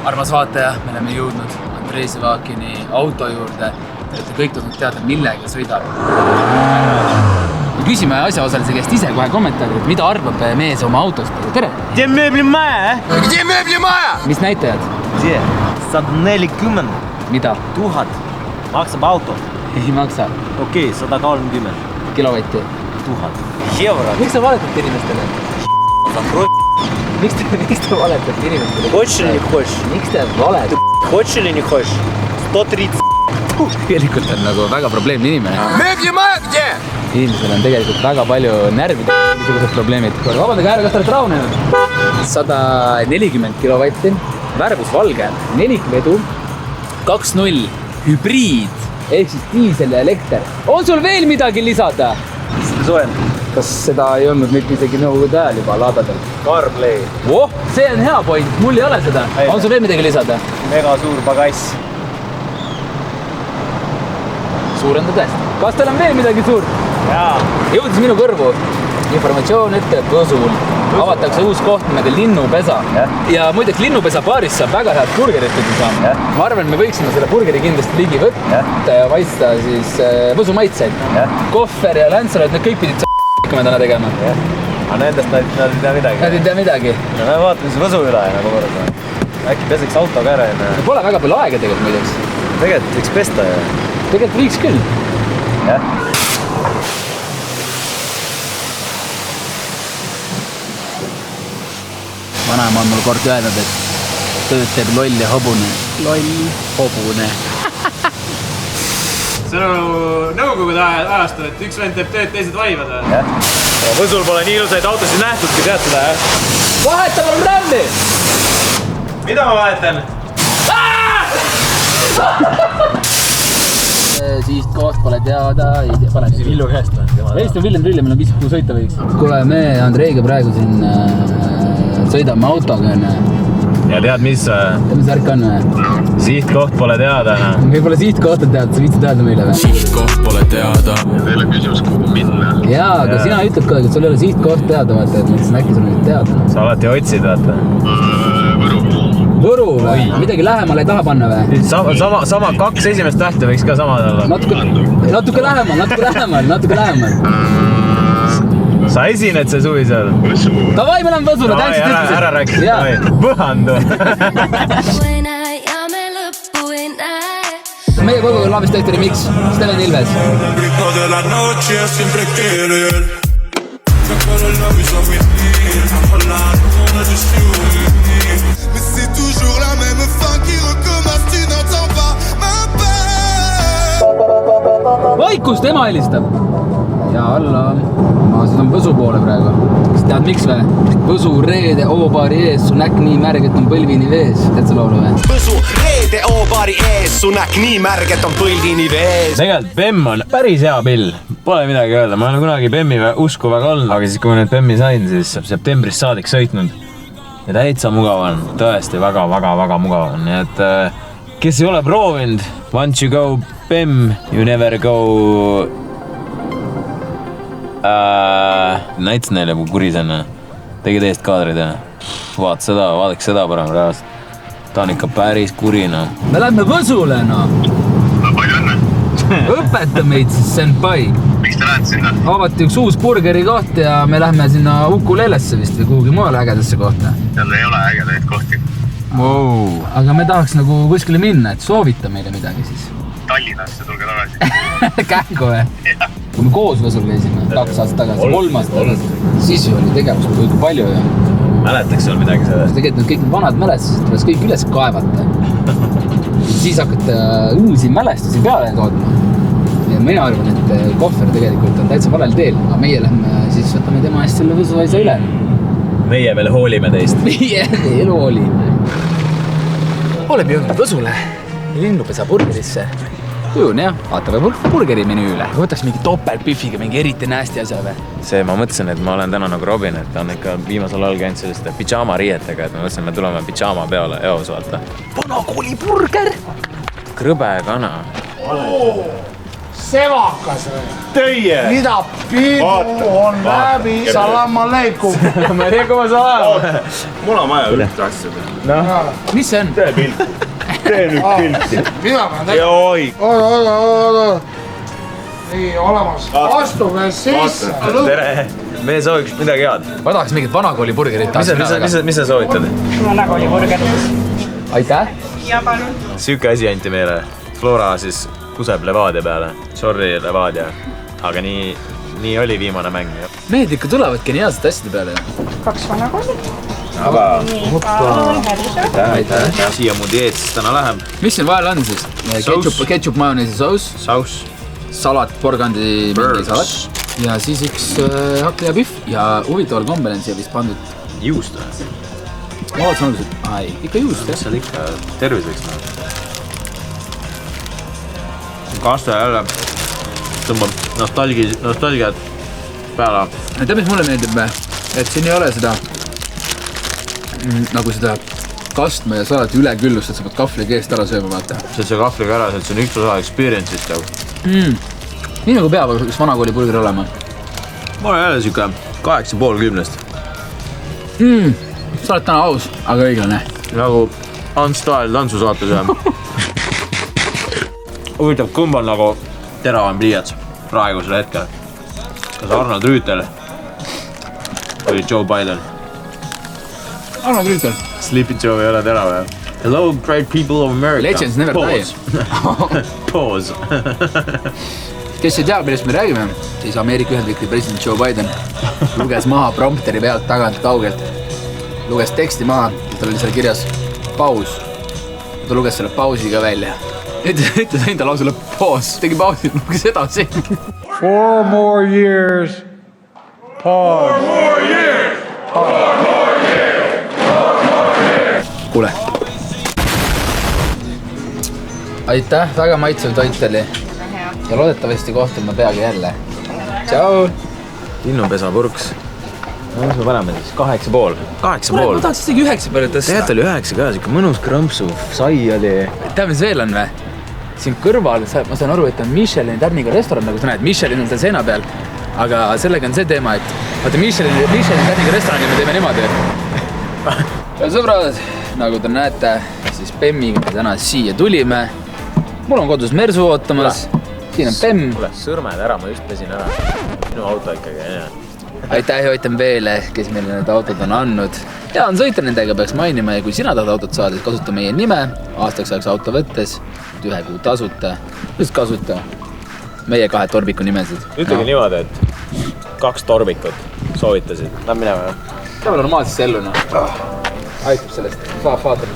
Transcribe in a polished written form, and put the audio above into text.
Armas vaataja, me oleme jõudnud Andrei Sevakini auto juurde. Te olete kõik tahtnud teada, millega sõidab. Küsime asjaosalise käest ise kohe kommentaari, et mida arvab mees oma autost. Tere! Где мебли maja? Где мебли maja? Mis näitajad? Где? 140 Mida? 1000 maksab auto. Ei maksa. Okei, 130 Kilovatti. 1000 euro. Miks sa valetad inimestele? Miks te valetate inimestele? Хочешь или не хочешь? Miks te valetate? Хочешь или не хочешь? 130. Tegelikult on nagu väga probleemne inimene. Мебли maja, где? Inimesel on tegelikult väga palju närvide niisugused probleemid. Vabandage, härra, kas te olete rahunenud? 140 kilovatti, värvus valge, 4 vedu, 2.0 hübriid ehk siis diisel ja elekter. On sul veel midagi lisada? Soen. Kas seda ei olnud nüüd isegi nõukogude ajal juba laadadel? CarPlay. Oh, see on hea point, mul ei ole seda. On sul veel midagi lisada? Mega suur bagass. Suurenda tõesti. Kas teil on veel midagi suurt? Jaa. Jõudis minu kõrvu. Informatsioon ütleb Võsul. Avatakse uus koht nimega Linnupesa. Ja muideks Linnupesa baaris saab väga head burgerit saama. Ma arvan, me võiksime selle burgeri kindlasti ligi võtta ja maitsta siis Võsu maitseid. Kohver ja läntsaloid, need kõik pidid s**kama täna tegema. Aga nendest nad ei tea midagi. Nad ei tea midagi. No me vaatame see Võsu üle nagu korda. Äkki peseks autoga ära enne. Pole väga palju aega tegelikult muideks. Tegelikult võiks pesta ju. Tegelikult võiks küll. Jah. Vanaema on mul kord öelnud, et tööd teeb loll ja hobune. Loll, hobune. See on nõukogude ajastu, et üks vend teeb tööd, teised vaivad. Võsul pole nii ilusaid autosid nähtudki, tead seda, jah? Vaheta mul brändi! Mida ma vahetan? Siis koht pole teada, ei tea, pane siis Villu käest. Eesti on Villem Trille, meil on pisut kuhu sõita võiks. Kuule, me Andreiga praegu siin sõidame autoga. Ja tead, mis värk on või? sihtkoht pole teada. Võib-olla sihtkoht on teada, sa viitsid teada meile või? Sihtkoht pole teada. Ja teile küsimus, kuhu minna. Jaa, aga sina ütled kogu aeg, et sul ei ole sihtkoht teada, vaata, et mõtlesin äkki sul on teada. Sa alati otsid, vaata. Võru või? Midagi lähemale ei taha panna või? Sama 2 esimest tähte võiks ka samad olla. Natuke lähemal. Sa esined see suvi seal? Davai, me oleme Võsule, tänks ütlesid. Ära rääkis, põhandu. Meie kogu on Laavist tehti remix, Steven Ilves. Vaikust ema helistab. Ja alla, ma sõidan Võsu poole praegu. Kas tead miks või? Võsu reede O-baari ees, su näk nii märg, et on põlvini vees. Tead sa laulu või? Võsu reede O-baari ees, su näk nii märg, et on põlvini vees. Tegelikult Bemm on päris hea pill. Pole midagi öelda, ma olen kunagi Bemmi usku väga olnud. Aga siis kui ma nüüd Bemmi sain, siis septembrist saadik sõitnud. Ja täitsa mugav on, tõesti väga mugav on. Nii et kes ei ole proovinud, once you go Bemm, you never go... Näits neile kurisena. Tegid eest kaadrid ja vaadake seda parem reaalselt. Ta on ikka päris kurina. Me lähme Võsule, no. Palju õnne. Õpeta meid siis, senpai. Miks te lähete sinna? Avati üks uus burgeri koht ja me lähme sinna Ukulelesse vist või kuhugi muule ägedasse kohta. Seal ei ole ägedaid kohti. Wow. Aga me tahaks nagu kuskile minna, et soovita meile midagi siis. Tallinnasse tulge tagasi. Kähku või? Kui me koos Võsul käisime 2 aastat tagasi, 3 aastat tagasi, siis oli tegevust kui palju ja... Mäletaks seal midagi sellest? Tegelikult need kõik need vanad mälestused tuleks kõik üles kaevata. Siis hakata uusi mälestusi peale toodma. Ja mina arvan, et Kohver tegelikult on täitsa valel teel, aga meie lähme siis võtame tema eest selle Võsu asja üle. Meie veel hoolime teist. Meie elu oli. Oleme jõudnud Võsule Linnupesa burgerisse. Tujun jah, vaatame burgeri menüüle. Võtaks mingi topeltpüfiga, mingi eriti nästi asja või? See ma mõtlesin, et ma olen täna nagu Robin, et ta on ikka viimasel ajal käinud selliste pidžaama riietega, et ma mõtlesin, et me tuleme pidžaama peale eos, vaata. Vanakooli burger! Krõbe kana. sevakas või? Teie! Mida pidu on läbi? Salam aleikum. Ma ei tea, kui ma saan. Mul on vaja üldse asja. mis see on? Tee pilti. Tee nüüd pilti. Mida ma tegin? Ja oi. Oota. Nii, olemas. Astuge sisse. Tere. Me sooviks midagi head. Ma tahaks mingit vanakooli burgerit. Mis sa soovitad? Vanakooli burgerit. Aitäh. Ja palun. Siuke asi anti meile. Flora siis kuseb Levadia peale. Sorry, Levadia. Aga nii oli viimane mäng. Mehed ikka tulevad geniaalsete asjade peale. 2 vanakooli. Aga Palun, headused. aitäh. Siia mu dieet siis täna läheb. Mis siin vahel on siis? Ketchup, majoneesi sous. Saus. Salat, porgandi mingi salat. Ja siis üks hakklihapiff. Ja huvitaval kombel on siia vist pandud. Juust. Ma vaatasin alguses, ai, ikka juust, jah. Seal ikka terviseks. Kaste jälle tõmbab nostalgiat peale. Tead, mis mulle meeldib, et siin ei ole seda nagu seda kastme ja salati üleküllust, et sa pead kahvli keest ära sööma, vaata. See kahvliga ära, see on üks osa experience'ist nagu. Nii nagu peab üks vanakooli burger olema. Ma olen jälle siuke 8,5 Sa oled täna aus, aga õiglane. Nagu Ants Tael tantsusaates ja huvitav, kumb on nagu teravam pliiats praegusel hetkel. Kas Arnold Rüütel või Joe Biden? Arnold Rüütel. Sleepy Joe ei ole terav, jah? Hello, great people of America. Legends never die. Pause. Kes ei tea, millest me räägime, siis Ameerika Ühendriikide president Joe Biden luges maha prompteri pealt tagant kaugelt. Luges teksti maha, tal oli seal kirjas paus. Ta luges selle pausi ka välja. Ütles enda lausele paus, tegi pausi, luges edasi. 4 more years. Pause. Kuule. Aitäh, väga maitsev toit oli. Ja loodetavasti kohtume peagi jälle. Tšau. Linnupesa purks. Mis me paneme siis? 8,5. 8,5. Ma tahaks isegi 9 peale tõsta. Tegelikult oli 9 ka, siuke mõnus krõmpsu, sai oli. Tead, mis veel on või? Siin kõrval, ma saan aru, et on Michelin tärniga restoran, nagu sa näed, Michelin on seal seina peal. Aga sellega on see teema, et vaata Michelin tärniga restorani me teeme niimoodi. Ja sõbrad, nagu te näete, siis Bemmiga me täna siia tulime. Mul on kodus Mersu ootamas. Siin on Bemm. Kuule, sõrmed ära, ma just pesin ära. Minu auto ikkagi, jah. Aitäh OTMB-le, kes meile need autod on andnud. Ja on sõita nendega, peaks mainima, ja kui sina tahad autot saada, siis kasuta meie nime. Aastaks ajaks auto võttes, 1 kuu tasuta. Just kasuta meie 2 torbiku nimesid. Ütlegi niimoodi, et 2 torbikut soovitasid. Lähme minema, jah? Läheme normaalsesse ellu, noh. Aitab sellest. Vaatame.